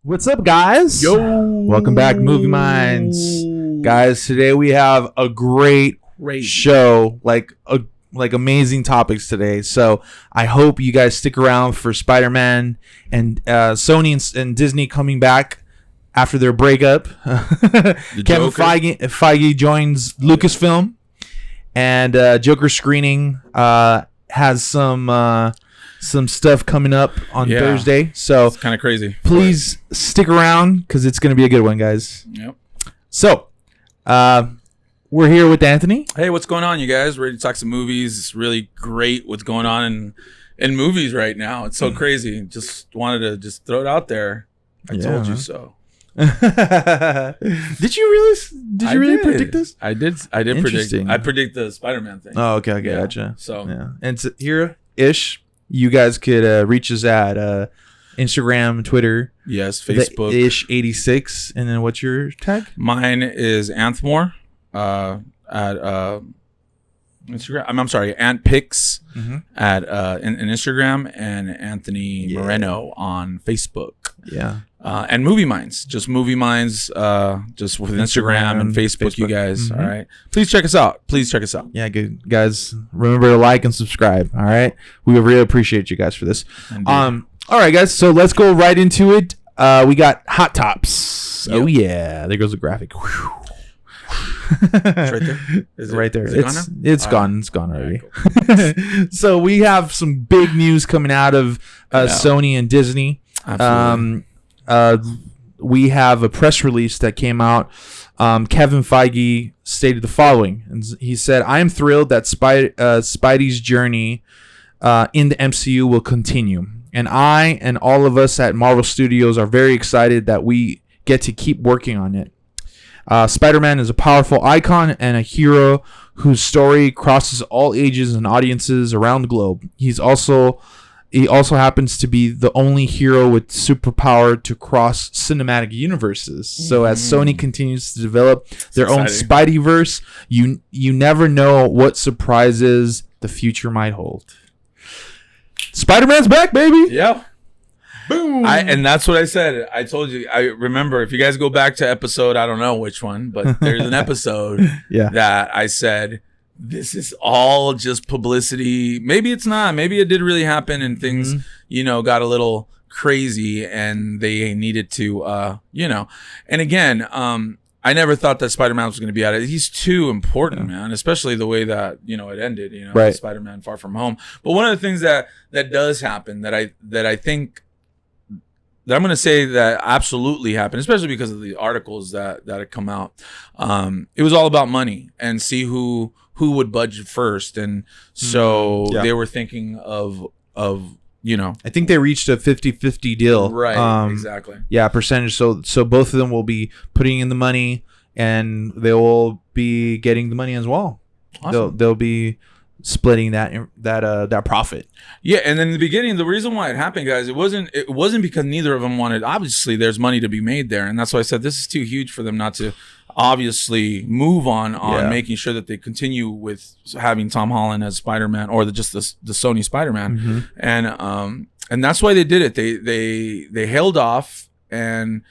What's up, guys? Yo! Welcome back, Movie Minds. Guys, today we have a great show, like amazing topics today. So I hope you guys stick around for Spiderman and Sony and Disney coming back after their breakup. Kevin Feige joins Lucasfilm, and Joker screening has some stuff coming up on Thursday. So it's kind of crazy. Please stick around because it's going to be a good one, guys. Yep. So we're here with Anthony. Hey, what's going on, you guys? Ready to talk some movies. It's really great what's going on in movies right now. It's so crazy. Just wanted to just throw it out there. I told you so. Did you really predict this? I did predict. I predict the Spider-Man thing. Oh, okay, gotcha. So and so here-ish, you guys could reach us at Instagram, Twitter. Yes, Facebook. Ish 86. And then what's your tag? Mine is Anthmore at Instagram. I'm sorry, Antpix at in Instagram, and Anthony Moreno on Facebook. Yeah. And Movie Minds, just Movie Minds, just with Instagram and Facebook, you guys. All right. Please check us out. Yeah, good guys. Remember to like and subscribe. All right. We really appreciate you guys for this. Indeed. All right, guys. So let's go right into it. We got Hot Tops. Yep. Oh yeah, there goes the graphic. It's right there. Is it, right there. Is it gone now? It's gone. Right. It's gone already. Right, cool. So we have some big news coming out of Sony and Disney. Absolutely. We have a press release that came out. Kevin Feige stated the following, and he said, "I am thrilled that Spidey's journey in the MCU will continue, and I and all of us at Marvel Studios are very excited that we get to keep working on it. Spider-Man is a powerful icon and a hero whose story crosses all ages and audiences around the globe. He also happens to be the only hero with superpower to cross cinematic universes. So as Sony continues to develop their own Spideyverse, you never know what surprises the future might hold." Spider-Man's back, baby. Yeah. Boom. And that's what I said. I told you. I remember, if you guys go back to episode, I don't know which one, but there's an episode that I said, this is all just publicity. Maybe it's not. Maybe it did really happen and things, got a little crazy and they needed to, And again, I never thought that Spider-Man was going to be out of it. He's too important, man, especially the way that, it ended, right. Spider-Man Far From Home. But one of the things that does happen that I think that I'm going to say that absolutely happened, especially because of the articles that had come out. It was all about money and see who would budget first. And so they were thinking of I think they reached a 50-50 deal. Right. Exactly. Yeah. Percentage. So both of them will be putting in the money and they will be getting the money as well. Awesome. They'll be splitting that profit. Yeah, and in the beginning, the reason why it happened, guys, it wasn't because neither of them wanted. Obviously, there's money to be made there, and that's why I said this is too huge for them not to obviously move on making sure that they continue with having Tom Holland as Spider-Man, or the Sony Spider-Man, and that's why they did it. They held off, and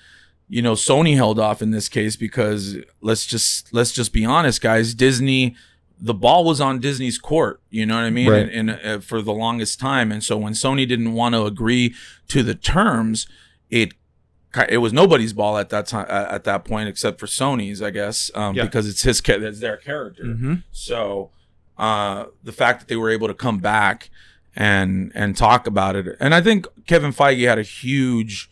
Sony held off in this case because let's just be honest, guys, Disney. The ball was on Disney's court, you know what I mean? Right. And for the longest time. And so when Sony didn't want to agree to the terms, it was nobody's ball at that time, at that point, except for Sony's, I guess, because it's their character. So the fact that they were able to come back and talk about it, and I think Kevin Feige had a huge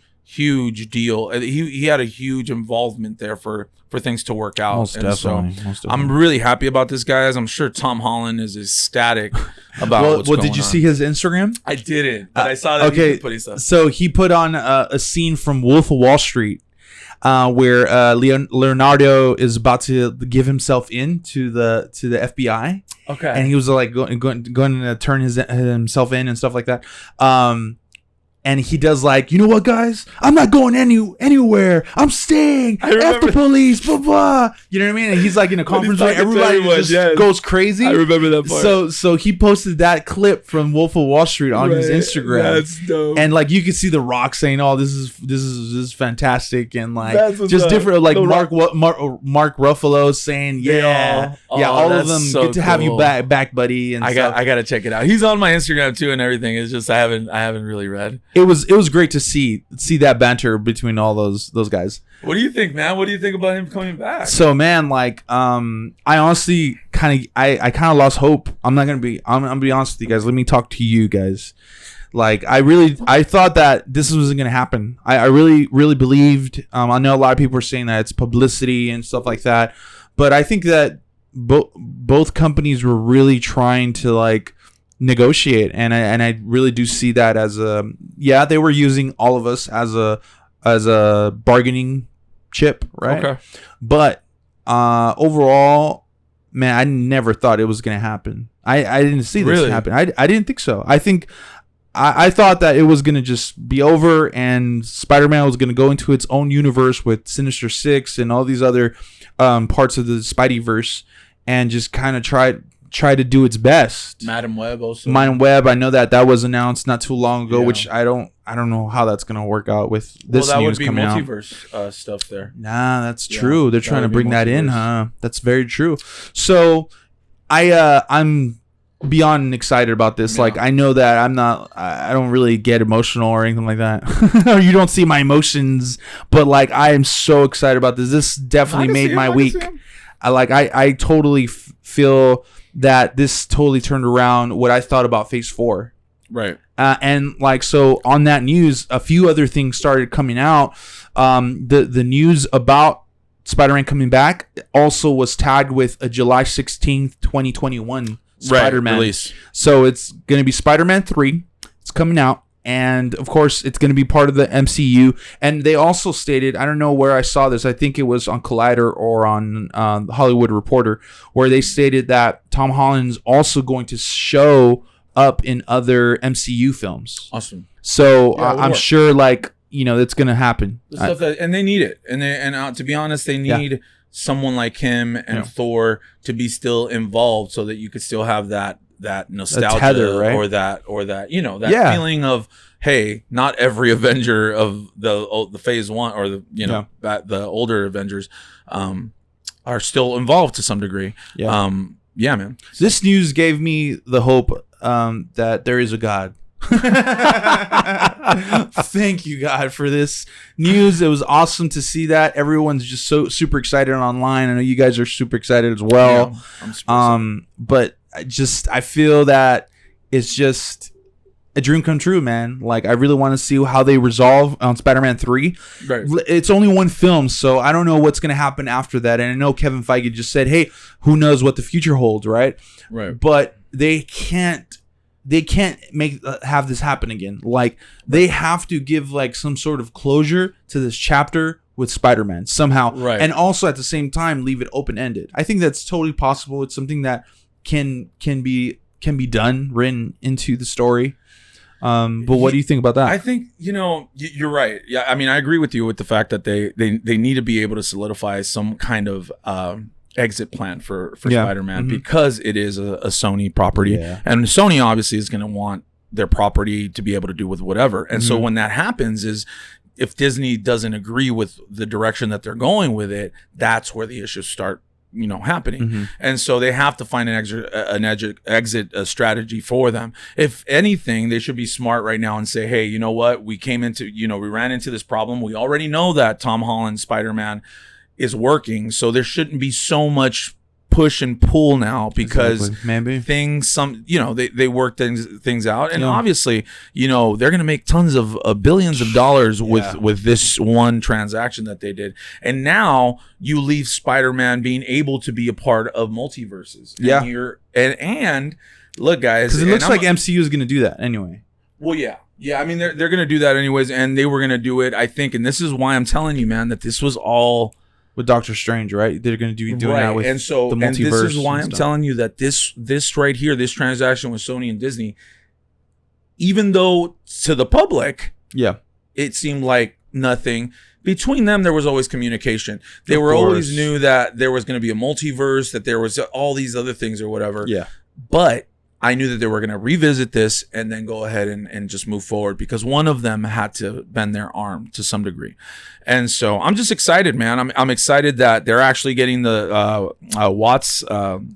deal. He had a huge involvement there for things to work out. Most definitely. I'm really happy about this, guys. I'm sure Tom Holland is ecstatic about what's going on. Did you see his Instagram? I didn't, but I saw that he was putting stuff. So he put on a scene from Wolf of Wall Street where Leonardo is about to give himself in to the FBI. Okay. And he was like going to turn himself in and stuff like that. And he does like, you know what, guys? I'm not going anywhere. I'm staying. F the police. Blah blah. You know what I mean? And he's like in a conference room. Everybody just goes crazy. I remember that part. So he posted that clip from Wolf of Wall Street on his Instagram. That's dope. And like you could see The Rock saying, "Oh, this is fantastic," and like just different like Mark Ruffalo saying, all of them so good to have you back, buddy. And I gotta check it out. He's on my Instagram too and everything. It's just I haven't really read. It was great to see that banter between all those guys. What do you think, man? What do you think about him coming back? So, man, like, I honestly kind of lost hope. I'm gonna be honest with you guys. Let me talk to you guys. Like, I thought that this wasn't gonna happen. I really believed. I know a lot of people are saying that it's publicity and stuff like that, but I think that both companies were really trying to like negotiate, and I really do see that as they were using all of us as a bargaining chip, right? Okay. But overall, man, I never thought it was gonna happen. I didn't see this happen. I didn't think so. I thought that it was gonna just be over, and Spider-Man was gonna go into its own universe with Sinister Six and all these other parts of the Spideyverse, and just kind of try to do its best. Madam Web also. Madam Web, I know that was announced not too long ago, which I don't know how that's gonna work out with this news coming out. That would be multiverse stuff there. Nah, that's true. They're trying to bring that in, huh? That's very true. So I'm beyond excited about this. Yeah. Like, I know that I don't really get emotional or anything like that. Or you don't see my emotions, but like I am so excited about this. This definitely made my week. I totally feel that this totally turned around what I thought about Phase 4. Right. And like, so on that news, a few other things started coming out. The news about Spider-Man coming back also was tagged with a July 16th, 2021 Spider-Man release. So it's going to be Spider-Man 3. It's coming out. And of course, it's going to be part of the MCU. And they also stated, I don't know where I saw this. I think it was on Collider or on the Hollywood Reporter, where they stated that Tom Holland's also going to show up in other MCU films. Awesome. So I'm sure, like, you know, it's going to happen. And they need it. And to be honest, they need someone like him and Thor to be still involved, so that you could still have that nostalgia, tether, right? or that you know, that feeling of, hey, not every Avenger of the Phase 1 or the older Avengers are still involved to some degree. Man, this news gave me the hope that there is a God. Thank you, God, for this news. It was awesome to see that. Everyone's just so super excited online. I know you guys are super excited as well. I'm super excited. But I feel that it's just a dream come true, man. Like, I really want to see how they resolve on Spider-Man 3. Right. It's only one film, so I don't know what's going to happen after that. And I know Kevin Feige just said, hey, who knows what the future holds, right? Right. But they can't have this happen again. Like, they have to give like some sort of closure to this chapter with Spider-Man somehow. Right. And also at the same time leave it open-ended. I think that's totally possible. It's something that can be done, written into the story. But what do you think about that? I think, you're right. Yeah, I mean, I agree with you with the fact that they need to be able to solidify some kind of exit plan for Spider-Man, because it is a Sony property, and Sony obviously is going to want their property to be able to do with whatever. And so when that happens, is if Disney doesn't agree with the direction that they're going with it, that's where the issues start happening. And so they have to find an exit strategy for them. If anything, they should be smart right now and say, hey, you know what, we ran into this problem. We already know that Tom Holland's Spider-Man is working, so there shouldn't be so much push and pull now, because things they work things out, and obviously they're gonna make tons of billions of dollars with this one transaction that they did. And now you leave Spider-Man being able to be a part of multiverses, and look, guys, because it looks like MCU is gonna do that anyway. Well, I mean, they're gonna do that anyways, and they were gonna do it, I think, and this is why I'm telling you, man, that this was all with Doctor Strange, right? They're going to be doing that with the multiverse. And this is why I'm telling you that this right here, this transaction with Sony and Disney, even though to the public, yeah, it seemed like nothing. Between them, there was always communication. They were always knew that there was going to be a multiverse, that there was all these other things or whatever. Yeah. But I knew that they were going to revisit this and then go ahead and just move forward, because one of them had to bend their arm to some degree. And so I'm just excited, man. I'm excited that they're actually getting the Watts.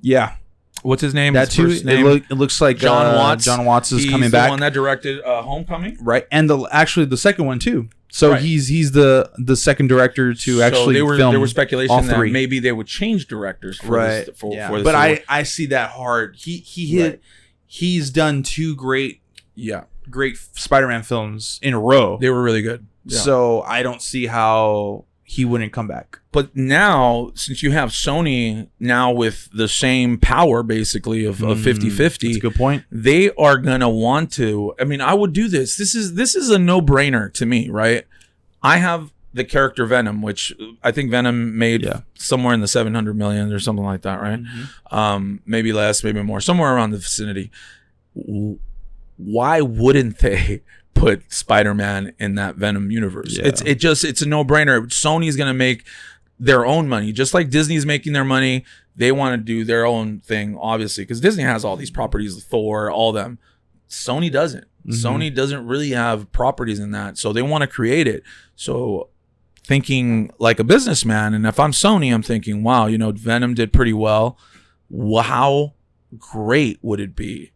Yeah. What's his name? That too. It looks like John Watts. John Watts is coming back. He's the one that directed Homecoming. Right. And actually the second one too. So right. he's the second director to actually film. There was speculation that maybe they would change directors for right. this. For but I see that hard. He's done 2 great Spider-Man films in a row. They were really good. Yeah. So I don't see how he wouldn't come back. But now, since you have Sony now with the same power basically of 50-50, that's a good point. They are gonna want to. I mean, I would do this. This is a no-brainer to me, right? I have the character Venom, which I think Venom made somewhere in the 700 million or something like that, right? Mm-hmm. Maybe less, maybe more, somewhere around the vicinity. Why wouldn't they put Spider-Man in that Venom universe? Yeah. It's a no-brainer. Sony's gonna make their own money, just like Disney's making their money. They want to do their own thing, obviously, because Disney has all these properties, Thor, all them. Sony doesn't. Mm-hmm. Sony doesn't really have properties in that, so they want to create it. So thinking like a businessman, and if I'm Sony, I'm thinking, wow, Venom did pretty well. How great would it be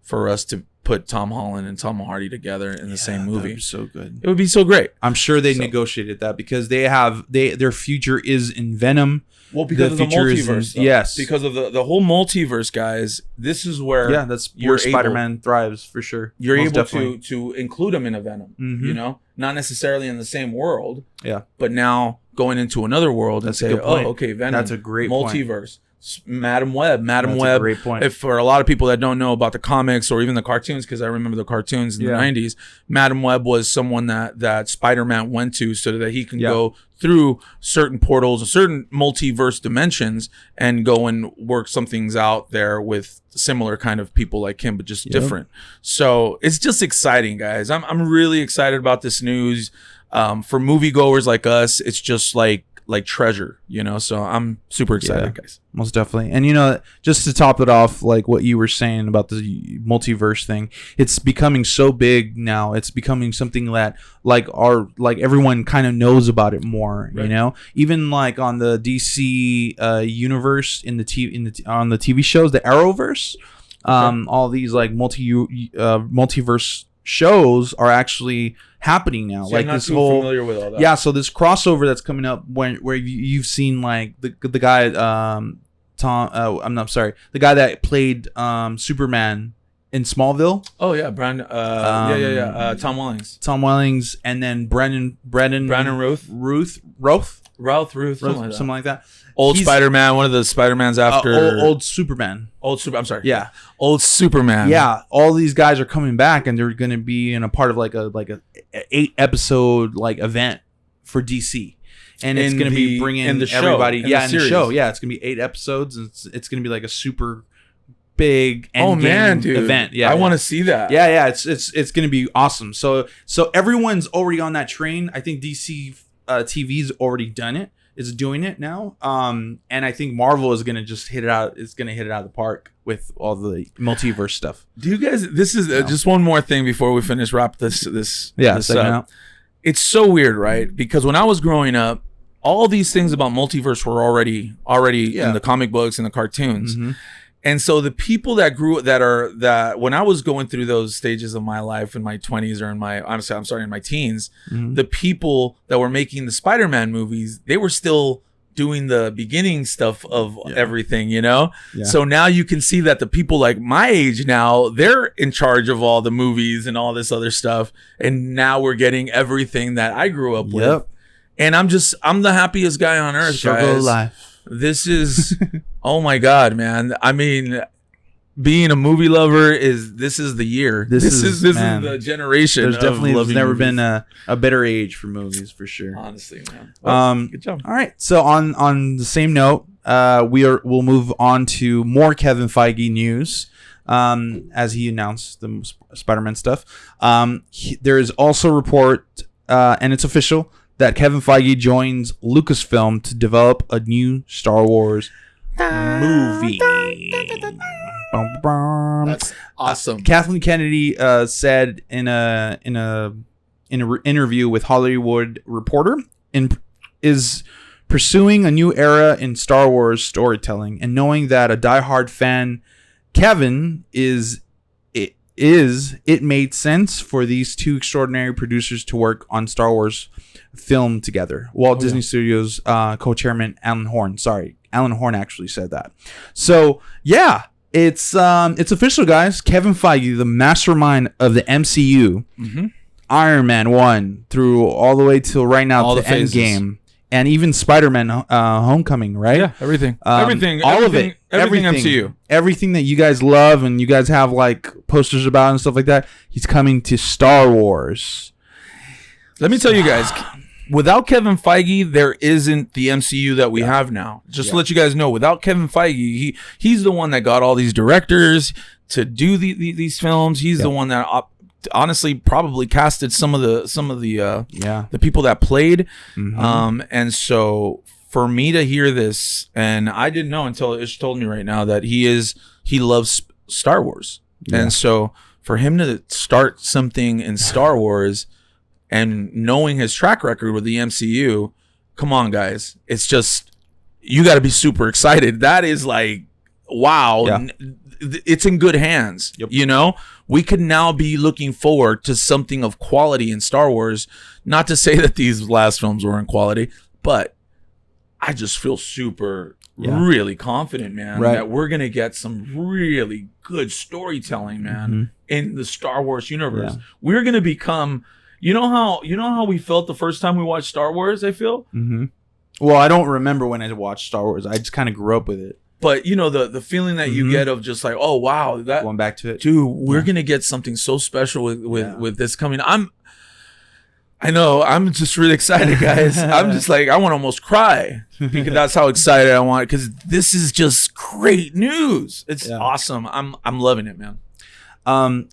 for us to put Tom Holland and Tom Hardy together in the same movie? That'd be so good. It would be so great. I'm sure they negotiated that because their future is in Venom. Well, because of the multiverse. Yes. Because of the whole multiverse, guys. This is where that's where Spider-Man thrives for sure. You're able to include him in a Venom. Mm-hmm. Not necessarily in the same world. Yeah. But now going into another world and say, oh, okay, Venom. That's a great multiverse. Madam Web. That's a great point. If for a lot of people that don't know about the comics or even the cartoons, because I remember the cartoons in the 90s, Madam Web was someone that Spider-Man went to so that he can go through certain portals or certain multiverse dimensions and go and work some things out there with similar kind of people like him, but just different. So it's just exciting, guys. I'm really excited about this news. For moviegoers like us, it's just like treasure, so I'm super excited, guys. Most definitely. And just to top it off, like what you were saying about the multiverse thing, it's becoming so big now. It's becoming something that like everyone kind of knows about it more, right. Even like on the DC universe on the TV shows, the Arrowverse, all these like multiverse shows are actually happening now. So like this whole familiar with all that. Yeah, so this crossover that's coming up where you've seen like the guy the guy that played Superman in Smallville. Oh yeah, Brandon. Tom Wellings, and then Brandon Ruth, something like that. He's Spider-Man, one of the Spider-Mans after old Superman. I'm sorry. Yeah, old Superman. Yeah, all these guys are coming back, and they're going to be in a part of like a 8-episode like event for DC, and it's going to be bringing in everybody. In the show. Yeah, it's going to be 8 episodes, and it's going to be like a super big event. Yeah, I want to see that. Yeah, it's going to be awesome. So everyone's already on that train. I think DC TV's already done it. Is doing it now, and I think Marvel is gonna just hit it out. It's gonna hit it out of the park with all the multiverse stuff. Do you guys? This is just one more thing before we wrap this up. It's so weird, right? Because when I was growing up, all these things about multiverse were already in the comic books and the cartoons. Mm-hmm. And so the people that when I was going through those stages of my life in my 20s or in my teens, mm-hmm. the people that were making the Spider-Man movies, they were still doing the beginning stuff of everything, Yeah. So now you can see that the people like my age now, they're in charge of all the movies and all this other stuff. And now we're getting everything that I grew up with. And I'm the happiest guy on earth, Struggle guys. Life. This is, oh my God, man. I mean, being a movie lover this is the year. This is the generation. There's never been a better age for movies, for sure. Honestly, man. Well, good job. All right. So on the same note, we'll move on to more Kevin Feige news. as he announced the Spider-Man stuff. There is also a report, and it's official, that Kevin Feige joins Lucasfilm to develop a new Star Wars movie. That's awesome. Kathleen Kennedy said in an interview with Hollywood Reporter, is pursuing a new era in Star Wars storytelling, and knowing that a diehard fan, Kevin, it made sense for these two extraordinary producers to work on Star Wars film together. Walt Disney Studios co-chairman Alan Horn. Sorry, Alan Horn actually said that. So yeah, it's official, guys. Kevin Feige, the mastermind of the MCU, Iron Man 1 through all the way till right now, all to the Endgame. And even Spiderman Homecoming, right? Yeah, everything. Everything MCU. Everything that you guys love and you guys have like posters about and stuff like that, he's coming to Star Wars. Let me tell you guys, without Kevin Feige, there isn't the MCU that we have now. Just to let you guys know, without Kevin Feige, he's the one that got all these directors to do these films. He's the one that honestly probably casted some of the people that played. And so for me to hear this, and I didn't know until Ish told me right now that he loves Star Wars. And so for him to start something in Star Wars and knowing his track record with the MCU, come on guys, it's just, you got to be super excited. That is like, wow. It's in good hands. You know, we could now be looking forward to something of quality in Star Wars. Not to say that these last films weren't quality, but I just feel super really confident, man, that we're gonna get some really good storytelling, man, in the Star Wars universe. We're gonna become, you know how we felt the first time we watched Star Wars. I feel. Well, I don't remember when I watched Star Wars. I just kind of grew up with it. But you know, the feeling that you get of just like, oh wow, that going back to it, dude, we're gonna get something so special with this coming. I know, I'm just really excited, guys. I'm just like, I want to almost cry because that's how excited I want, because this is just great news. It's awesome. I'm loving it, man.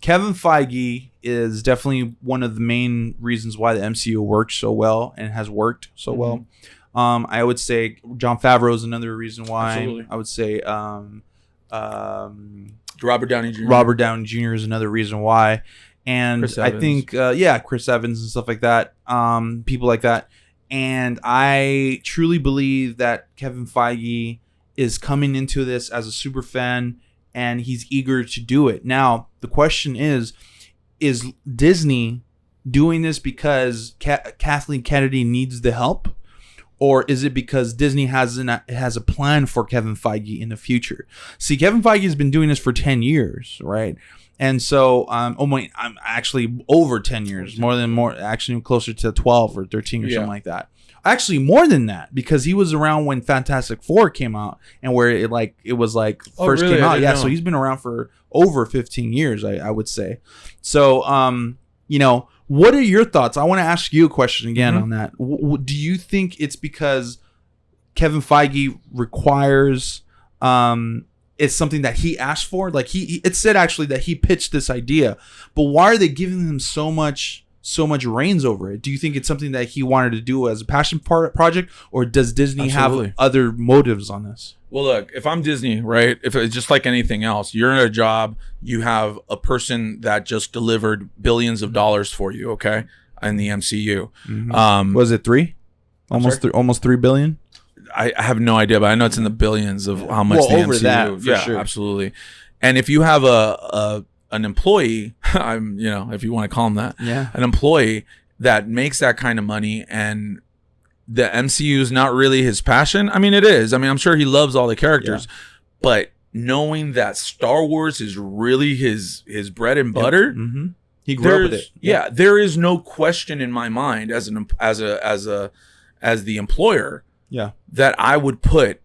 Kevin Feige is definitely one of the main reasons why the MCU works so well and has worked so well. I would say Jon Favreau is another reason why. Absolutely. I would say Robert Downey Jr. Robert Downey Jr. is another reason why. And I think, Chris Evans and stuff like that, people like that. And I truly believe that Kevin Feige is coming into this as a super fan, and he's eager to do it. Now, the question is Disney doing this because Kathleen Kennedy needs the help? Or is it because Disney has a plan for Kevin Feige in the future? See, Kevin Feige has been doing this for 10 years, right? And so, I'm actually over 10 years, actually closer to 12 or 13 or something like that. Actually, more than that, because he was around when Fantastic Four came out, and where it was first came out. Yeah, so he's been around for over 15 years, I would say. So, what are your thoughts? I want to ask you a question again on that. Do you think it's because Kevin Feige requires it's something that he asked for? Like it said actually that he pitched this idea, but why are they giving him so much reins over it? Do you think it's something that he wanted to do as a passion project, or does Disney have other motives on this? Well, look, if I'm Disney, right, if it's just like anything else, you're in a job, you have a person that just delivered billions of dollars for you, okay, in the MCU. Was it three? Almost 3 billion? I have no idea, but I know it's in the billions of how much the over MCU. That, for sure. Absolutely. And if you have an employee, if you want to call him that, an employee that makes that kind of money, and the MCU is not really his passion. I mean, it is. I mean, I'm sure he loves all the characters, but knowing that Star Wars is really his bread and butter, he grew up with it. Yeah, there is no question in my mind as the employer, that I would put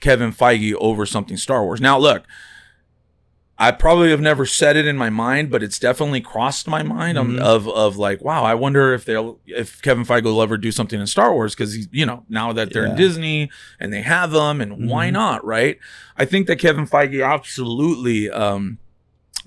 Kevin Feige over something Star Wars. Now, look, I probably have never said it in my mind, but it's definitely crossed my mind of like, wow, I wonder if Kevin Feige will ever do something in Star Wars, because now that they're in Disney and they have them, and why not, right? I think that Kevin Feige absolutely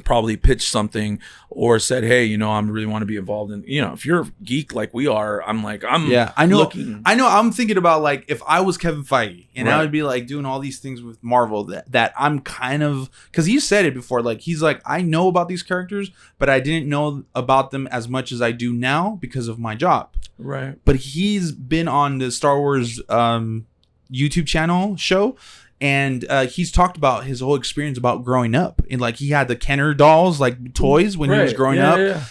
probably pitched something or said, hey, you know, I really want to be involved in, you know, if you're a geek like we are, I'm I know I'm thinking about like if I was Kevin Feige and I would be like doing all these things with Marvel that I'm kind of, because he said it before, like he's like, I know about these characters, but I didn't know about them as much as I do now because of my job. Right. But he's been on the Star Wars YouTube channel show, and he's talked about his whole experience about growing up, and like he had the Kenner dolls, like toys when he was growing up.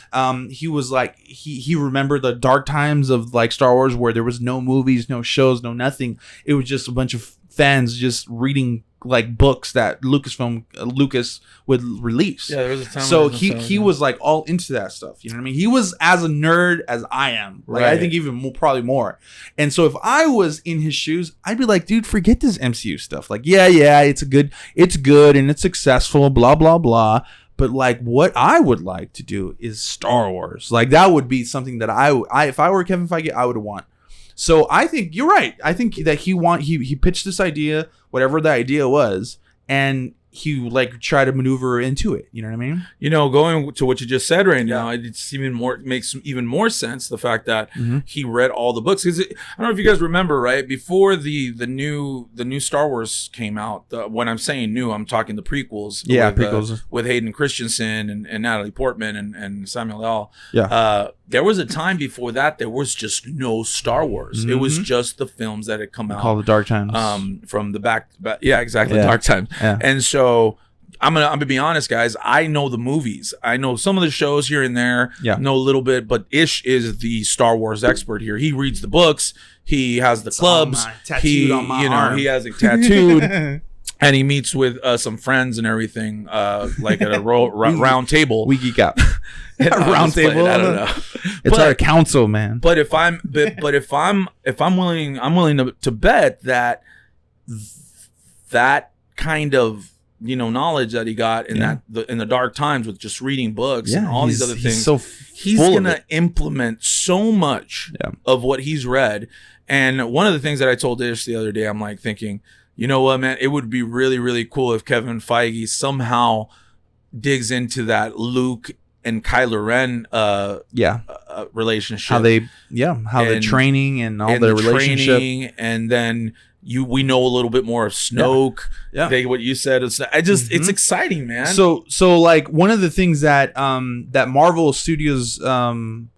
He was like he remembered the dark times of like Star Wars where there was no movies, no shows, no nothing. It was just a bunch of fans just reading like books that Lucas would release. Yeah, there was a time. So he was like all into that stuff. You know what I mean? He was as a nerd as I am. Like I think even more, probably more. And so if I was in his shoes, I'd be like, dude, forget this MCU stuff. Like, yeah, it's good and it's successful, blah blah blah. But like, what I would like to do is Star Wars. Like that would be something that I if I were Kevin Feige, I would want. So I think you're right. I think that he pitched this idea, whatever the idea was, and he like tried to maneuver into it. You know what I mean? You know, going to what you just said right now, it's makes even more sense. The fact that he read all the books, because I don't know if you guys remember, right before the new Star Wars came out. When I'm saying new, I'm talking the prequels. Prequels with Hayden Christensen and Natalie Portman and Samuel L. There was a time before that there was just no Star Wars. It was just the films that had come out. Called the Dark Times. From the back. Dark Times. Yeah. And so I'm gonna be honest, guys. I know the movies. I know some of the shows here and there. Know a little bit, but Ish is the Star Wars expert here. He reads the books. He has the clubs. Tattooed on my arm. He has it tattooed. And he meets with some friends and everything, like at a round table. We geek out. Round table. I don't know. It's our council, man. But if I'm willing, I'm willing to bet that kind of knowledge that he got in in the dark times with just reading books and all these other things. He's gonna implement so much of what he's read. And one of the things that I told Ish the other day, I'm like thinking, you know what, man? It would be really, really cool if Kevin Feige somehow digs into that Luke and Kylo Ren relationship. How the training and all their relationship. And then we know a little bit more of Snoke. What you said. It's exciting, man. So like one of the things that that Marvel Studios Kevin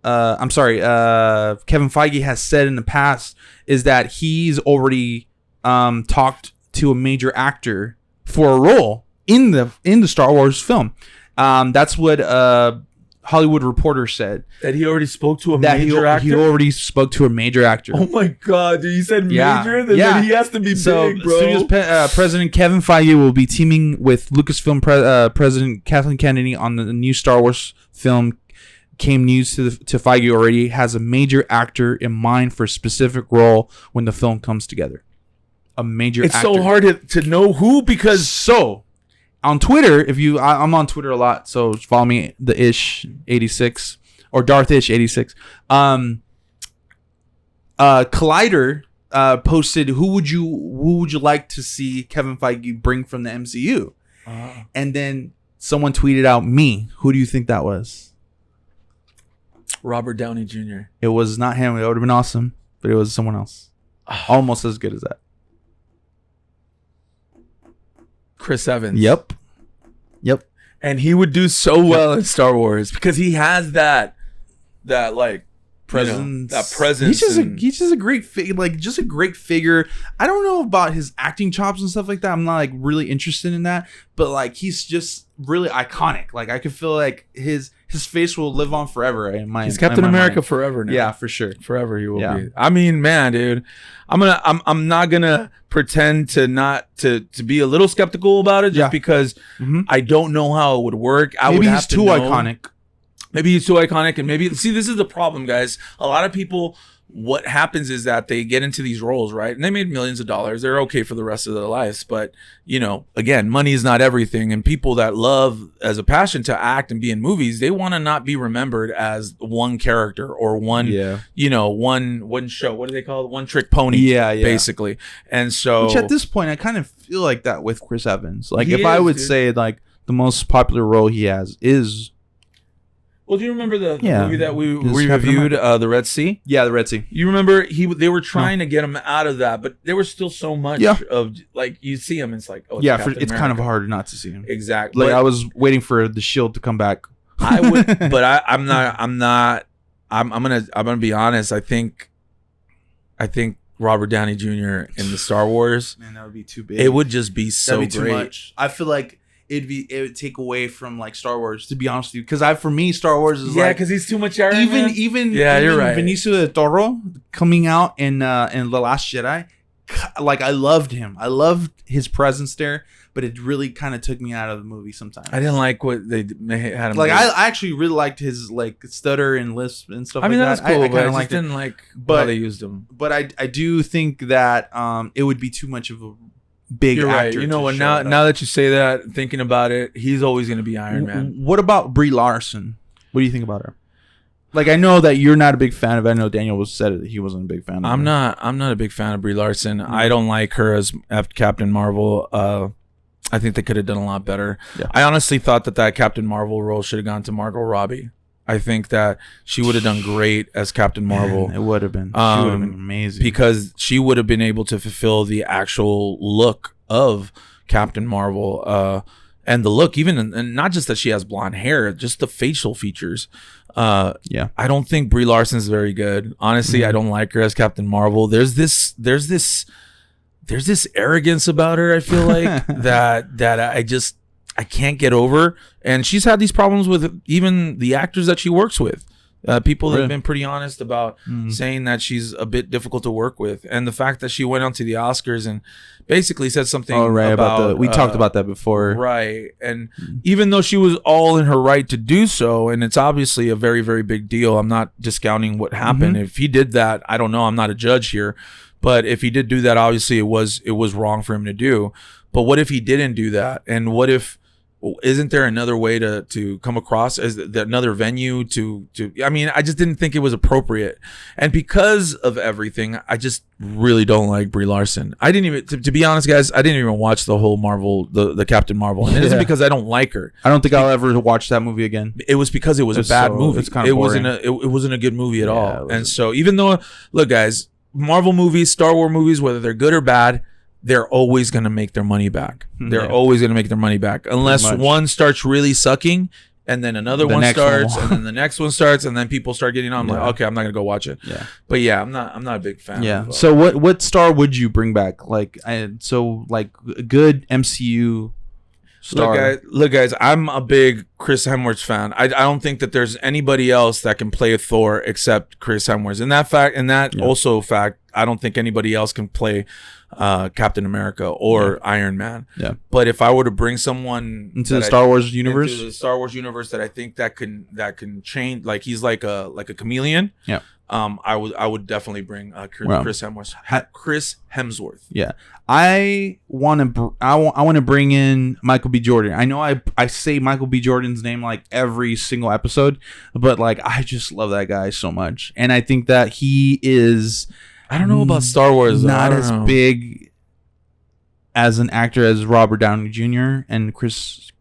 Feige has said in the past is that he's already talked to a major actor for a role in the Star Wars film. That's what Hollywood Reporter said. That he already spoke to a major actor? He already spoke to a major actor. Oh my God, dude. You said major? Then he has to be big, bro. Studios President Kevin Feige will be teaming with Lucasfilm President Kathleen Kennedy on the new Star Wars film. Came news to Feige already has a major actor in mind for a specific role when the film comes together. A major actor. It's so hard to know who, because on Twitter, I'm on Twitter a lot, so follow me, the Ish86 or Darth Ish86. Collider posted, who would you like to see Kevin Feige bring from the MCU? And then someone tweeted out me. Who do you think that was? Robert Downey Jr. It was not him. It would have been awesome, but it was someone else. Almost as good as that. Chris Evans. Yep. And he would do so well in Star Wars because he has that like presence. That presence. He's just a great just a great figure. I don't know about his acting chops and stuff like that. I'm not like really interested in that, but like he's just really iconic. Like I could feel like his face will live on forever in my. He's Captain America forever now. Yeah, for sure. Forever he will be. I mean, man, dude, I'm not gonna pretend to be a little skeptical about it just because I don't know how it would work. Maybe he's too iconic. Maybe he's too iconic, and this is the problem, guys. A lot of people, what happens is that they get into these roles, right? And they made millions of dollars. They're okay for the rest of their lives. But, again, money is not everything. And people that love as a passion to act and be in movies, they want to not be remembered as one character or one show. What do they call it? One trick pony. Yeah. Basically. And so. Which at this point, I kind of feel like that with Chris Evans. Like if I would say like the most popular role he has is. Well, do you remember the movie that we reviewed, The Red Sea? Yeah, The Red Sea. You remember they were trying to get him out of that, but there was still so much of like you see him, it's like it's kind of hard not to see him. Exactly. Like I was waiting for the Shield to come back. I would, but I'm gonna be honest. I think Robert Downey Jr. in the Star Wars, man, that would be too big. It would just be so That'd be great. Too much. I feel like it would take away from like Star Wars, to be honest with you, because for me Star Wars is because he's too much Iron Man. Even you're right. Benicio del Toro coming out in The Last Jedi, like I loved him. I loved his presence there, but it really kind of took me out of the movie sometimes. I didn't like what they had him like. do. I actually really liked his like stutter and lisp and stuff. I mean, like that's that. cool, I but I just liked didn't it. like how they used him. But I do think that it would be too much of a big You're actor. right. You know what? Now that you say that, thinking about it, he's always going to be Iron Man. What about Brie Larson? What do you think about her? Like, I know that you're not a big fan of. I know Daniel said that he wasn't a big fan of. I'm not a big fan of Brie Larson. I don't like her as Captain Marvel. I think they could have done a lot better. Yeah. I honestly thought that Captain Marvel role should have gone to Margot Robbie. I think that she would have done great as Captain Marvel. Man, it would have been. She would have been amazing. Because she would have been able to fulfill the actual look of Captain Marvel. And the look, and not just that she has blonde hair, just the facial features. I don't think Brie Larson's very good. Honestly, I don't like her as Captain Marvel. There's this arrogance about her, I feel like, that I can't get over. And she's had these problems with even the actors that she works with. People have been pretty honest about saying that she's a bit difficult to work with. And the fact that she went on to the Oscars and basically said something about we talked about that before. Right. And even though she was all in her right to do so, and it's obviously a very, very big deal, I'm not discounting what happened. If he did that, I don't know. I'm not a judge here. But if he did do that, obviously it was wrong for him to do. But what if he didn't do that? And what if isn't there another way to come across as another venue to I mean, I just didn't think it was appropriate. And because of everything, I just really don't like Brie Larson. I didn't even to be honest, guys, I didn't even watch the whole Marvel, the Captain Marvel. And it isn't because I don't like her. I don't think I'll ever watch that movie again. It was because it was a bad movie. It's kind of boring. It wasn't a good movie at all. And so even though, look guys, Marvel movies, Star Wars movies, whether they're good or bad, they're always going to make their money back. They're always going to make their money back. Unless one starts really sucking and then another one starts and then the next one starts and then people start getting on. I'm like, okay, I'm not going to go watch it. Yeah. But yeah, I'm not a big fan. Yeah. So what star would you bring back? Like, a good MCU star. Look guys, I'm a big Chris Hemsworth fan. I don't think that there's anybody else that can play a Thor except Chris Hemsworth. Also fact, I don't think anybody else can play Captain America or Iron Man. Yeah. But if I were to bring someone into the Star Wars universe, that I think that can change, like he's like a chameleon. Yeah. I would definitely bring Chris Hemsworth. Yeah. I want to bring in Michael B. Jordan. I know I say Michael B. Jordan's name like every single episode, but like I just love that guy so much, and I think that he is. I don't know about Star Wars. Not as big as an actor as Robert Downey Jr. and Chris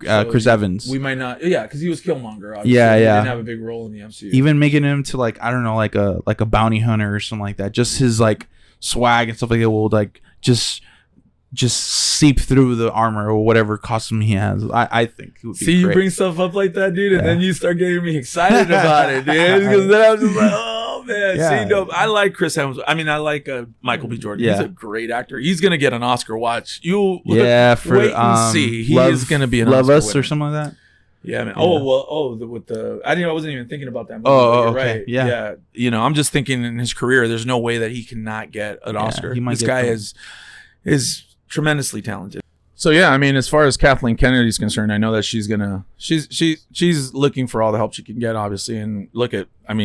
Evans. We might not, because he was Killmonger. Obviously. Yeah. He didn't have a big role in the MCU. Even making him to like I don't know, like a bounty hunter or something like that. Just his like swag and stuff like that will like just seep through the armor or whatever costume he has. I think it would be great. You bring stuff up like that, dude, and then you start getting me excited about it, dude. Because then I'm just like, oh man, see, no, I like Chris Hemsworth. I mean, I like Michael B. Jordan. He's a great actor. He's gonna get an Oscar. Watch you. Wait and see. He is gonna be an Love Oscar Us winner. Or something like that. Yeah, man. Yeah. I wasn't even thinking about that movie. Okay. Right. Yeah. You know, I'm just thinking in his career, there's no way that he cannot get an Oscar. This guy is tremendously talented. So yeah, I mean, as far as Kathleen Kennedy's concerned, I know that she's looking for all the help she can get, obviously. And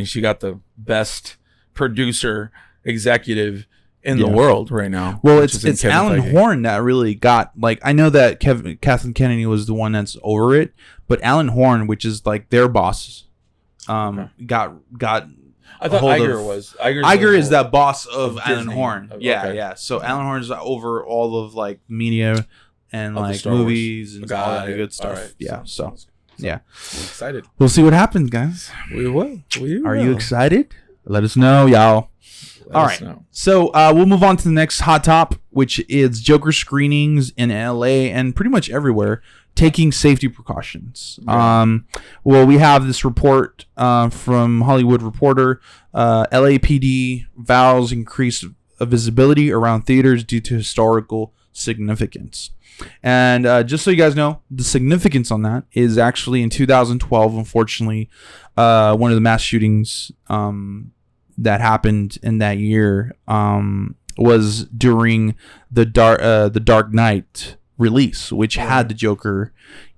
she got the best producer executive in the world right now. Well, it's Alan Horn that really got, like, I know that Kathleen Kennedy was the one that's over it, but Alan Horn, which is like their boss, got I thought Iger was. Iger is that boss of Alan Disney. Horn. Okay. Yeah. So Alan Horn is over all of like media and Of the like Star Wars. movies and all that good All stuff. right. Yeah. So yeah, I'm excited. we'll see what happens, guys. We will. Are you excited? Let us know, y'all. All right. So we'll move on to the next hot top, which is Joker screenings in LA and pretty much everywhere taking safety precautions. Yeah. Well, we have this report from Hollywood Reporter. LAPD vows increased visibility around theaters due to historical significance. And just so you guys know, the significance on that is actually in 2012, unfortunately, one of the mass shootings that happened in that year was during the Dark Knight release, which had the Joker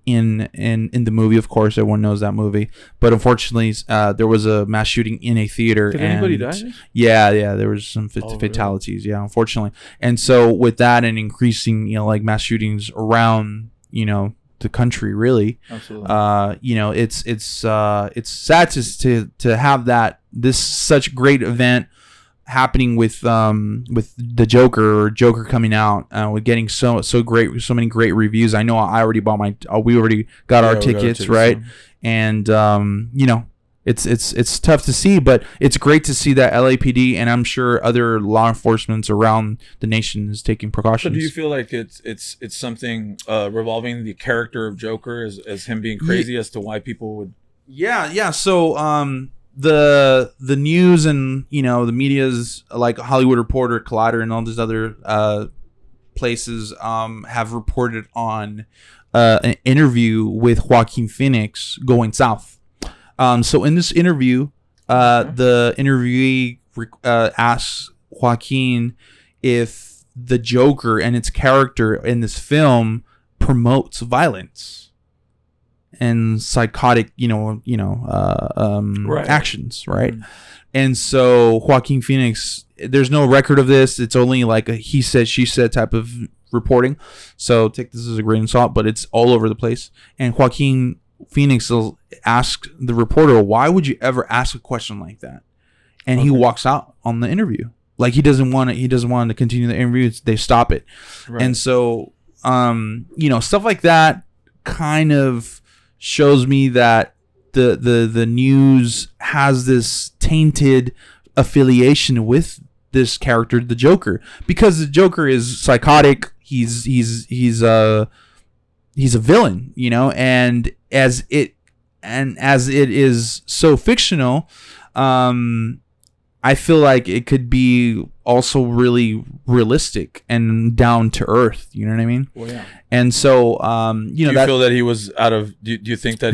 in the movie. Of course, everyone knows that movie. But unfortunately, there was a mass shooting in a theater. Did anybody die? Yeah, there was some fatalities. Really? Yeah, unfortunately. And so with that and increasing, like mass shootings around, the country, really. Absolutely. It's sad to have this such great event happening with the Joker coming out, with getting so many great reviews. I know I already bought we already got our tickets, right? And it's tough to see, but it's great to see that LAPD and I'm sure other law enforcement around the nation is taking precautions. So do you feel like it's something revolving the character of Joker as him being crazy as to why people would? Yeah. So the news and the media's like Hollywood Reporter, Collider, and all these other places have reported on an interview with Joaquin Phoenix going south. So in this interview, the interviewee asks Joaquin if the Joker and its character in this film promotes violence and psychotic, actions, right? Mm-hmm. And so Joaquin Phoenix, there's no record of this. It's only like a he said, she said type of reporting. So take this as a grain of salt, but it's all over the place. And Joaquin Phoenix will ask the reporter, why would you ever ask a question like that? And he walks out on the interview. Like he doesn't want to continue the interview. They stop it. Right. And so, stuff like that kind of shows me that the news has this tainted affiliation with this character, the Joker, because the Joker is psychotic. He's a villain, and as it is so fictional, I feel like it could be also really realistic and down to earth. You know what I mean? Well, yeah. And so, do you feel that he was out of? Do you think that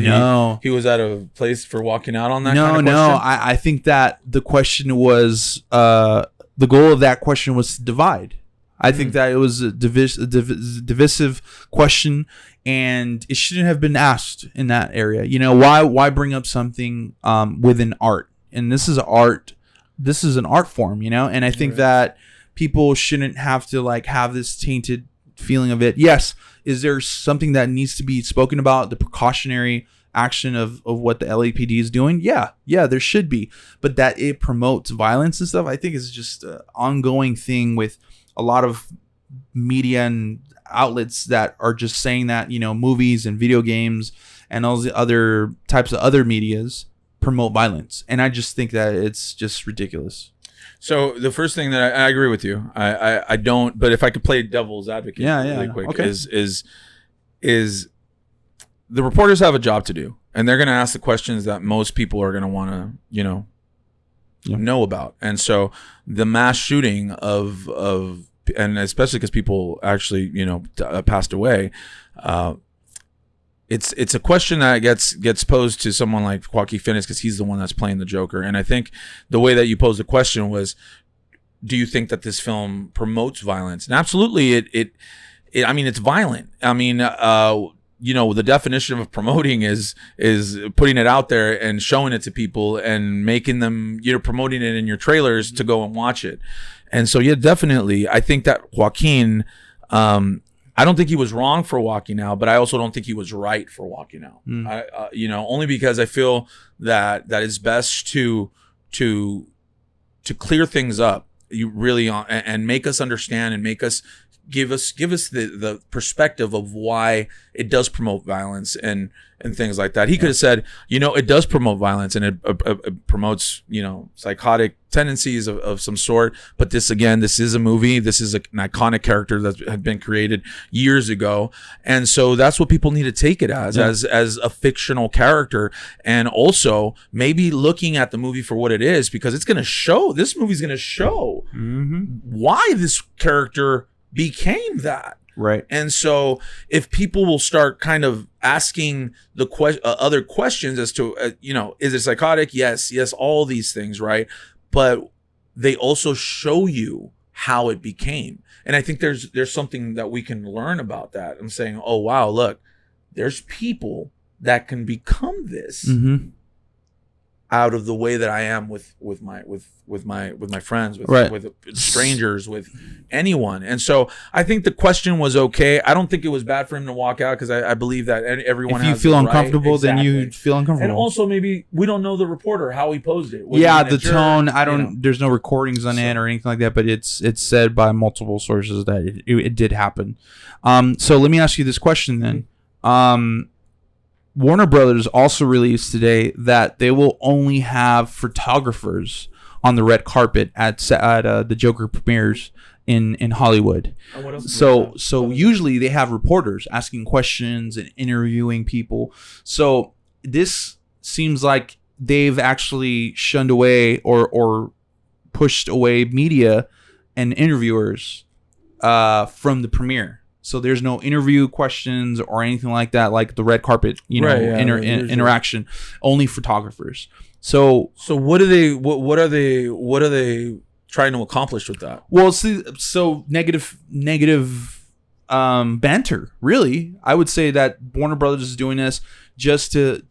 he was out of place for walking out on that? No. I think that the question was the goal of that question was to divide. I think that it was a divisive question, and it shouldn't have been asked in that area. Why bring up something within art? And this is art. This is an art form, and I think that people shouldn't have to have this tainted feeling of it. Yes, is there something that needs to be spoken about, the precautionary action of what the LAPD is doing? Yeah, there should be. But that it promotes violence and stuff, I think is just an ongoing thing with a lot of media and outlets that are just saying that, movies and video games and all the other types of other medias promote violence. And I just think that it's just ridiculous. So the first thing that I agree with you. I don't, but if I could play devil's advocate really quick, okay. is the reporters have a job to do, and they're going to ask the questions that most people are going to want to, know about. And so the mass shooting of and especially because people actually, passed away, it's a question that gets posed to someone like Joaquin Phoenix because he's the one that's playing the Joker. And I think the way that you posed the question was, do you think that this film promotes violence? And absolutely, it's violent. I mean, the definition of promoting is putting it out there and showing it to people and making them, promoting it in your trailers to go and watch it. And so, definitely, I think that Joaquin, I don't think he was wrong for walking out, but I also don't think he was right for walking out. Only because I feel that it's best to clear things up. You really and make us understand and make us give us the perspective of why it does promote violence and things like that. He could have said, it does promote violence and it promotes, psychotic tendencies of some sort. But this is a movie. This is an iconic character that had been created years ago. And so that's what people need to take it as a fictional character. And also maybe looking at the movie for what it is, because this movie's going to show why this character became that. Right. And so if people will start kind of asking the other questions as to, is it psychotic? Yes, all these things, right? But they also show you how it became. And I think there's something that we can learn about that. I'm saying, oh, wow, look, there's people that can become this out of the way that I am with my friends, with strangers, with anyone. And so I think the question was okay. I don't think it was bad for him to walk out, because I believe that everyone. If you feel uncomfortable, then you feel uncomfortable. And also maybe we don't know the reporter, how he posed it. The tone. I don't. There's no recordings on it or anything like that, but it's said by multiple sources that it did happen. So let me ask you this question then. Warner Brothers also released today that they will only have photographers on the red carpet at the Joker premieres in Hollywood. So usually they have reporters asking questions and interviewing people. So this seems like they've actually shunned away or pushed away media and interviewers from the premiere. So there's no interview questions or anything like that, like the red carpet, interaction. Only photographers. So what are they trying to accomplish with that? Well, so negative banter. Really, I would say that Warner Brothers is doing this just to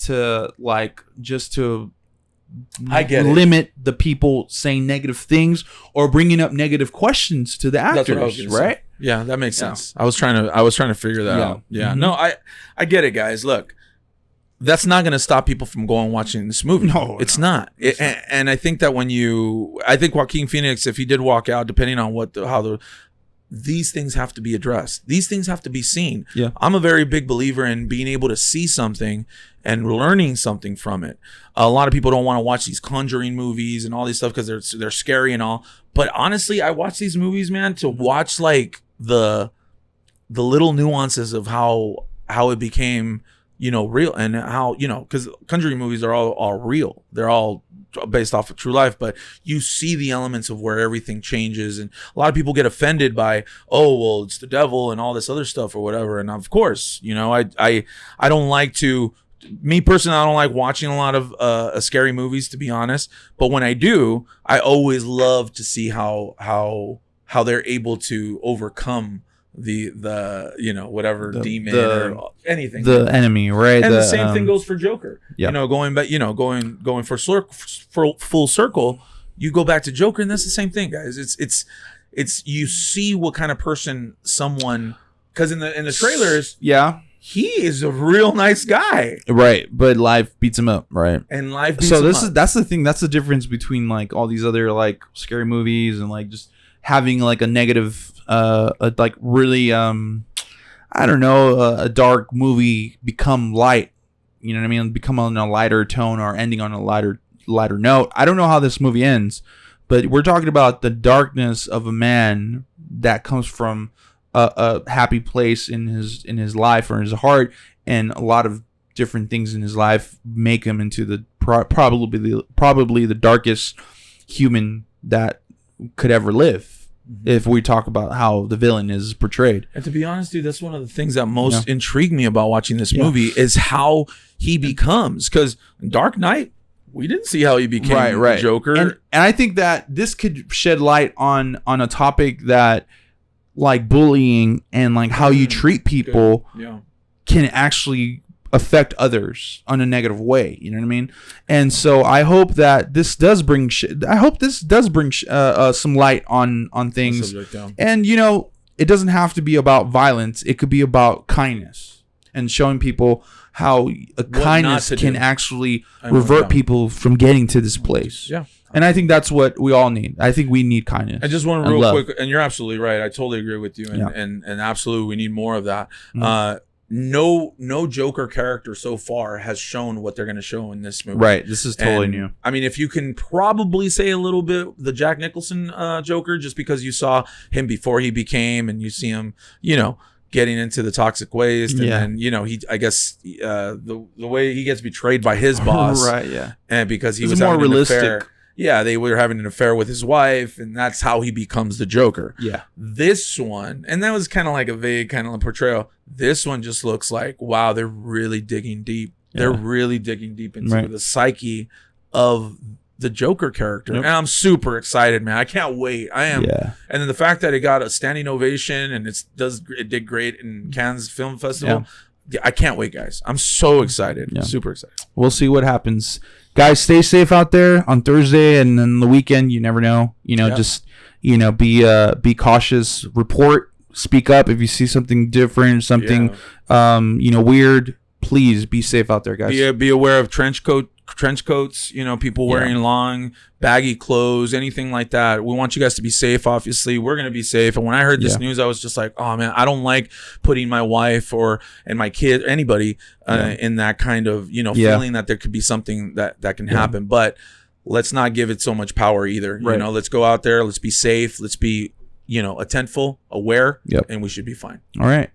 limit the people saying negative things or bringing up negative questions to the actors, right? Yeah, that makes sense. I was trying to figure that out. Yeah. No, I get it, guys. Look, that's not going to stop people from going and watching this movie. No, it's not. And I think that I think Joaquin Phoenix, if he did walk out, depending on these things have to be addressed. These things have to be seen. Yeah. I'm a very big believer in being able to see something and learning something from it. A lot of people don't want to watch these Conjuring movies and all these stuff because they're scary and all. But honestly, I watch these movies, man, to watch like the little nuances of how it became, real, and how, because Conjuring movies are all real. They're all based off of true life, but you see the elements of where everything changes, and a lot of people get offended by, oh, well, it's the devil and all this other stuff or whatever. And of course, I don't like to, me personally, I don't like watching a lot of scary movies, to be honest. But when I do, I always love to see how they're able to overcome the whatever demon or anything, the enemy, right? And the same thing goes for Joker. Yeah. Going back, going for full circle, you go back to Joker, and that's the same thing, guys. It's you see what kind of person someone, because in the trailers, he is a real nice guy, right? But life beats him up, right? And life beats him up. That's the thing. That's the difference between like all these other like scary movies and like just having like a negative, like really, I don't know, a dark movie become light. You know what I mean? Become on a lighter tone or ending on a lighter note. I don't know how this movie ends, but we're talking about the darkness of a man that comes from a happy place in his life or in his heart, and a lot of different things in his life make him into the probably the darkest human that could ever live. If we talk about how the villain is portrayed. And to be honest, dude, that's one of the things that most intrigued me about watching this movie is how he becomes. Because Dark Knight, we didn't see how he became the Joker. And I think that this could shed light on a topic that, like bullying and like how you treat people can actually affect others on a negative way. You know what I mean? And so I hope that this does bring some light on things. And it doesn't have to be about violence. It could be about kindness and showing people how a kindness can actually revert people from getting to this place. Yeah. And I think that's what we all need. I think we need kindness. I just want to real quick, and you're absolutely right. I totally agree with you, and absolutely we need more of that. No Joker character so far has shown what they're going to show in this movie. Right. This is totally new. I mean, if you can probably say a little bit the Jack Nicholson Joker, just because you saw him before he became, and you see him, getting into the toxic waste, and then I guess the way he gets betrayed by his boss, right? Yeah, and because he was more realistic. Affair, they were having an affair with his wife, and that's how he becomes the Joker. Yeah, this one, and that was kind of like a vague kind of portrayal. This one just looks like, wow, they're really digging deep. Yeah. They're really digging deep into the psyche of the Joker character. Yep. And I'm super excited, man. I can't wait. I am. Yeah. And then the fact that it got a standing ovation and it did great in Cannes Film Festival. Yeah. I can't wait, guys. I'm so excited. Yeah. Super excited. We'll see what happens. Guys, stay safe out there on Thursday and then the weekend. You never know. Just be cautious. Report. Speak up if you see something different, something weird. Please be safe out there, guys. Be aware of trench coats, people wearing long baggy clothes, anything like that. We want you guys to be safe. Obviously, we're going to be safe. And when I heard this news, I was just like, oh man, I don't like putting my wife and my kid, anybody in that kind of, feeling that there could be something that can happen. But let's not give it so much power either. Right. Let's go out there. Let's be safe. Let's be, attentful, aware, and we should be fine. All right.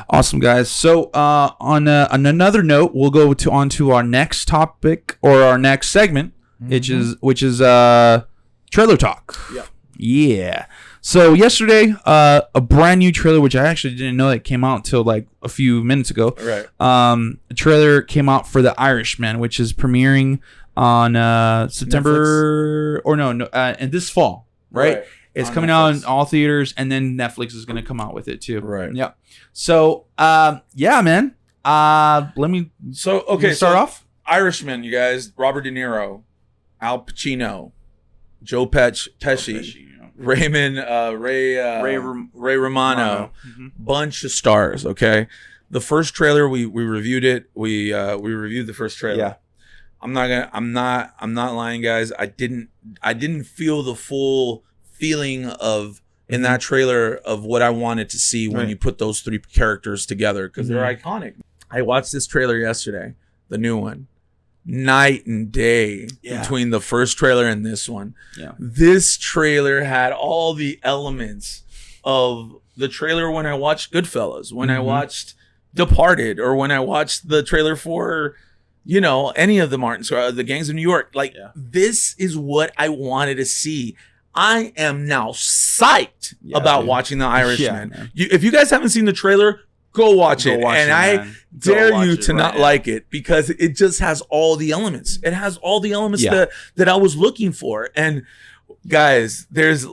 Awesome, guys. So on another note, we'll go on to our next topic or our next segment, which is trailer talk. Yeah. So yesterday, a brand new trailer, which I actually didn't know that came out until like a few minutes ago. Right. A trailer came out for The Irishman, which is premiering on September and this fall, right? It's coming out in all theaters, and then Netflix is going to come out with it too. Right. Yeah. So, man. Let me. Start off. Irishman, you guys. Robert De Niro, Al Pacino, Joe Pesci, Ray Romano, bunch of stars. Okay. The first trailer we reviewed it. We reviewed the first trailer. Yeah. I'm not lying, guys. I didn't feel the full feeling of in that trailer of what I wanted to see when you put those three characters together, because they're iconic. I watched this trailer yesterday, the new one. Night and day between the first trailer and this one. Yeah. This trailer had all the elements of the trailer when I watched Goodfellas, when I watched Departed, or when I watched the trailer for any of the the Gangs of New York. Like this is what I wanted to see. I am now psyched about watching The Irishman. If you guys haven't seen the trailer, go watch it. I dare you to not like it, because it just has all the elements. It has all the elements that I was looking for. And guys, there's a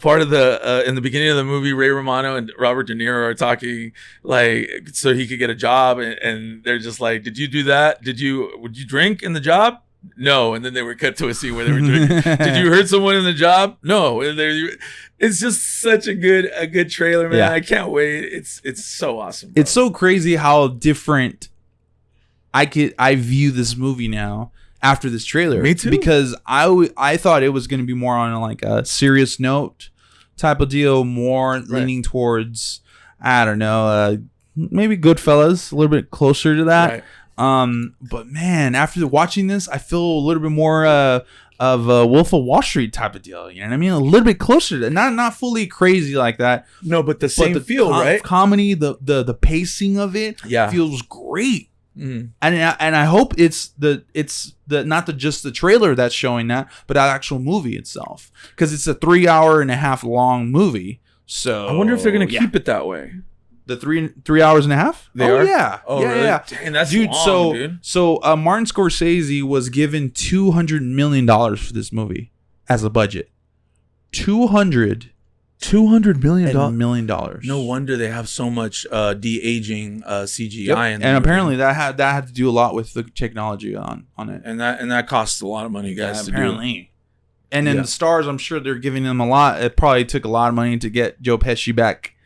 part of the in the beginning of the movie, Ray Romano and Robert De Niro are talking like so he could get a job, and they're just like, "Did you do that? Would you drink in the job?" No. And then they were cut to a scene where they were drinking. Did you hurt someone in the job? No. And it's just such a good trailer, man. I can't wait. It's so awesome, bro. It's so crazy how different I view this movie now after this trailer. Me too. Because I thought it was going to be more on like a serious note type of deal, more leaning towards, I don't know, maybe Goodfellas, a little bit closer to that. Right. But man, after watching this, I feel a little bit more of a Wolf of Wall Street type of deal. You know what I mean? A little bit closer to not fully crazy like that. No, but the same feel, right? Comedy, the pacing of it feels great. And I hope it's not just the trailer that's showing that, but that actual movie itself, because it's a 3.5 hour long movie. So I wonder if they're gonna keep it that way. The 3 hours and a half? They are? Yeah. Oh, really? Yeah. Dang, that's long, dude. So Martin Scorsese was given $200 million for this movie as a budget. $200 million. No wonder they have so much de-aging CGI in and apparently that had to do a lot with the technology on it. And that costs a lot of money, guys, to apparently. do. And then the stars, I'm sure they're giving them a lot. It probably took a lot of money to get Joe Pesci back.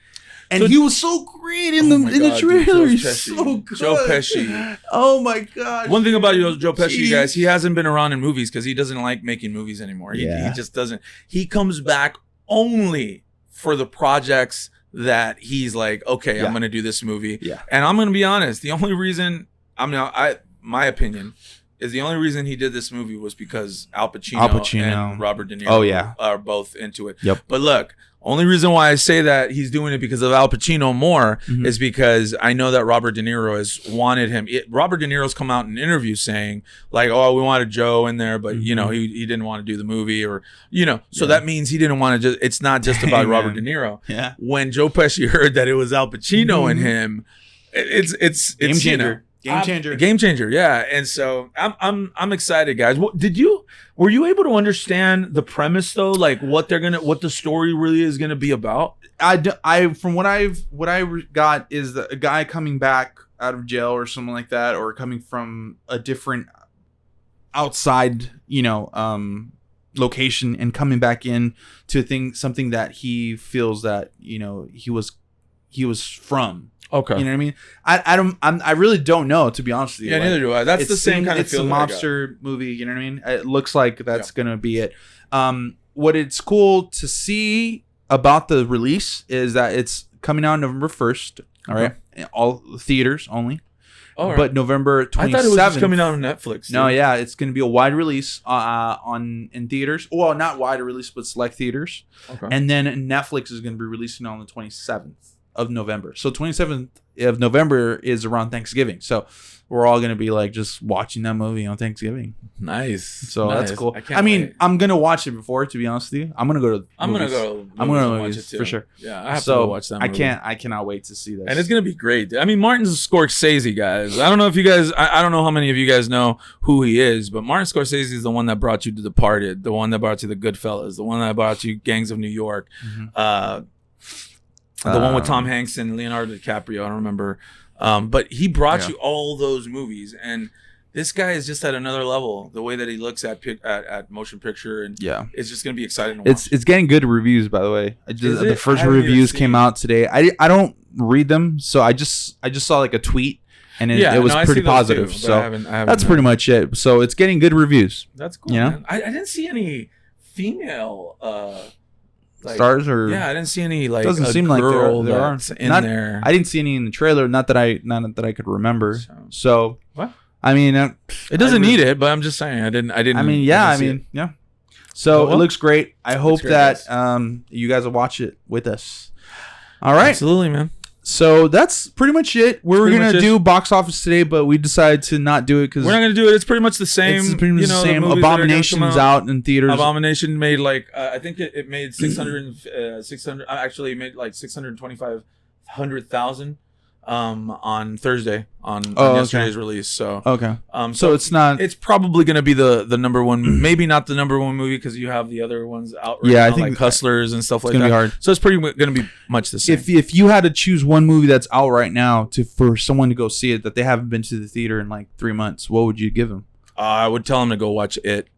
And he was so great in the trailer. He's so good. Joe Pesci. Oh my god. One thing about Joe Pesci, guys, he hasn't been around in movies because he doesn't like making movies anymore. He just doesn't. He comes back only for the projects that he's like, okay, I'm gonna do this movie. Yeah. And I'm gonna be honest, the only reason my opinion is the only reason he did this movie was because Al Pacino and Robert De Niro are both into it. Yep. But look, only reason why I say that he's doing it because of Al Pacino more is because I know that Robert De Niro has wanted him. Robert De Niro's come out in interviews saying like, oh, we wanted Joe in there, but you know, he didn't want to do the movie, or so that means he didn't want to just. It's not just about Robert De Niro. Yeah. When Joe Pesci heard that it was Al Pacino and him, it's game changer. Game changer, yeah. And so I'm excited, guys. Were you able to understand the premise though? Like what the story really is gonna be about? From what I got is that a guy coming back out of jail or something like that, or coming from a different outside, location and coming back in to something that he feels that he was from. Okay. You know what I mean? I really don't know, to be honest with you. Yeah, neither do I. That's the same kind of feel. It's a mobster movie, you know what I mean? It looks like that's gonna be it. What it's cool to see about the release is that it's coming out November 1st. All right. All theaters only. Right. But November 27th. I thought it was just coming out on Netflix. No, yeah, it's gonna be a wide release in theaters. Well, not wide release, but select theaters. Okay. And then Netflix is gonna be releasing on the 27th of November. So 27th of November is around Thanksgiving. So we're all gonna be like just watching that movie on Thanksgiving. Nice. So that's cool. I mean, I'm gonna watch it before, to be honest with you. I'm gonna go to watch it too. For sure. Yeah, I have to watch that movie. I cannot wait to see this. And it's gonna be great. I mean, Martin's Scorsese, guys. I don't know if you guys I don't know how many of you guys know who he is, but Martin Scorsese is the one that brought you The Departed, the one that brought you The Goodfellas, the one that brought you Gangs of New York. The one with Tom Hanks and Leonardo DiCaprio, I don't remember. But he brought you all those movies, and this guy is just at another level. The way that he looks at motion picture, and it's just gonna be exciting to watch. It's getting good reviews, by the way. The first reviews came out today. I don't read them, so I just saw like a tweet, and it was pretty positive. Too, so I haven't that's pretty much it. So it's getting good reviews. That's cool. Man. I didn't see any female. Stars or I didn't see any like. Doesn't seem like there are in there. I didn't see any in the trailer. Not that I could remember. So what? I mean, it doesn't need it, but I'm just saying I didn't. I mean, yeah. So it looks great. I hope that you guys will watch it with us. All right, absolutely, man. So that's pretty much it. We were going to do box office today, but we decided to not do it because we're not going to do it. It's pretty much the same. It's pretty much the same. Abomination's out in theaters. Abomination made like I think it made 600 actually it made like 625,000 on Thursday on yesterday's release. So so it's not. It's probably going to be the number one. Maybe not the number one movie because you have the other ones out. Right now, I think like Hustlers and stuff like that. It's going to be hard. So it's pretty going to be much the same. If you had to choose one movie that's out right now for someone to go see it that they haven't been to the theater in like 3 months, what would you give them? I would tell them to go watch It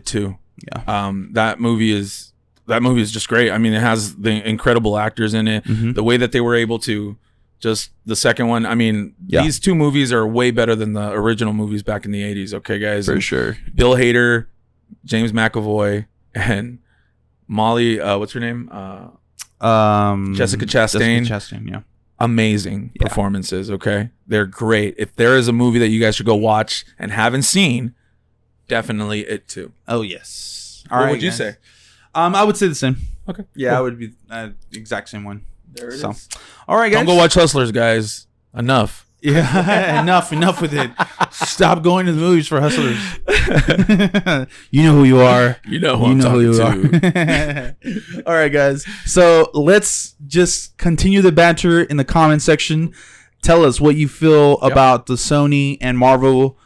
too. Yeah. That movie is just great. I mean, it has the incredible actors in it. Mm-hmm. The way that they were able to. Just the second one. I mean, these two movies are way better than the original movies back in the 80s. Okay, guys. For sure. Bill Hader, James McAvoy, and Molly, what's her name? Jessica Chastain. Jessica Chastain, yeah. Amazing performances, okay? They're great. If there is a movie that you guys should go watch and haven't seen, definitely It too. Oh, yes. What would you say? I would say the same. Okay. Yeah, cool. I would be exact same one. There it is. All right, guys. Don't go watch Hustlers, guys. Enough. Yeah, enough with it. Stop going to the movies for Hustlers. You know who you are. You know who you are. All right, guys. So let's just continue the banter in the comment section. Tell us what you feel about the Sony and Marvel,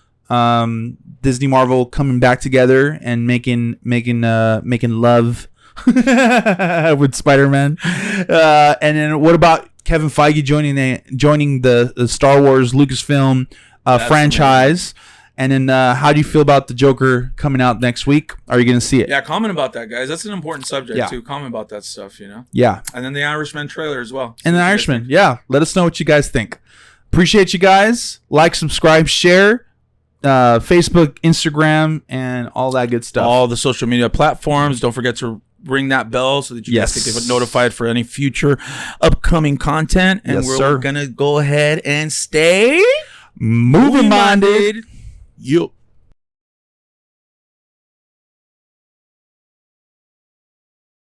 Disney Marvel coming back together and making love. With Spiderman, and then what about Kevin Feige joining the Star Wars Lucasfilm franchise? And then how do you feel about the Joker coming out next week? Are you going to see it? Yeah, comment about that, guys. That's an important subject, too. Comment about that stuff, you know? Yeah. And then the Irishman trailer as well. And the Irishman, yeah. Let us know what you guys think. Appreciate you guys. Like, subscribe, share. Facebook, Instagram, and all that good stuff. All the social media platforms. Don't forget to ring that bell so that you guys can get notified for any future upcoming content. And we're going to go ahead and stay movie-minded. Yup.